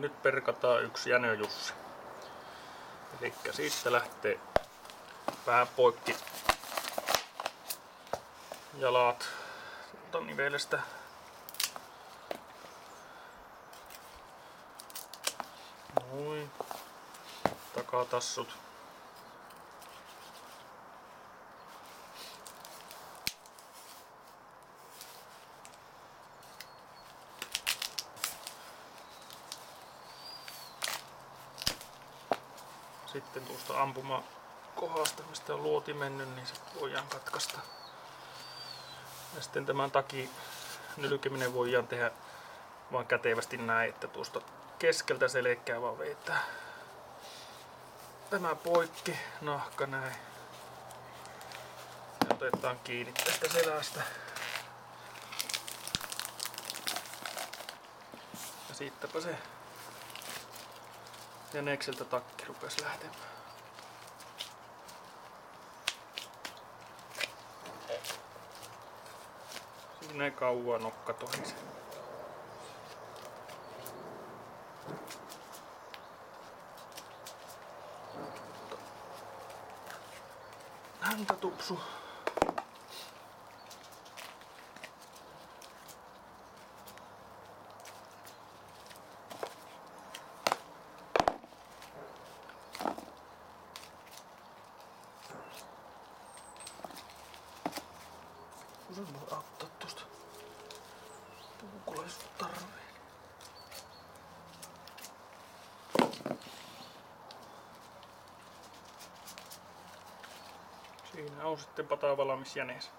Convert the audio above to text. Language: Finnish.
Nyt perkataan yksi Jänö-Jussi. Elikkä siitä lähtee vähän poikki jalat nivelestä. Noin. Takatassut. Sitten tuosta ampumakohdasta, mistä on luoti mennyt, niin se voidaan katkaista. Ja sitten tämän takin nylkeminen voidaan tehdä vaan kätevästi näin, että tuosta keskeltä selkää vaan vetää tämä poikki, nahka näin. Ja otetaan kiinni tästä selästä. Ja siitäpä se Jänekseltä takki rupesi lähtemään. Siinä ei kauan nokka tohisi. Häntä tupsu. Sen voi auttaa tosta puukolla, jos tarvii. Siinä on sitten pata valmis jänes.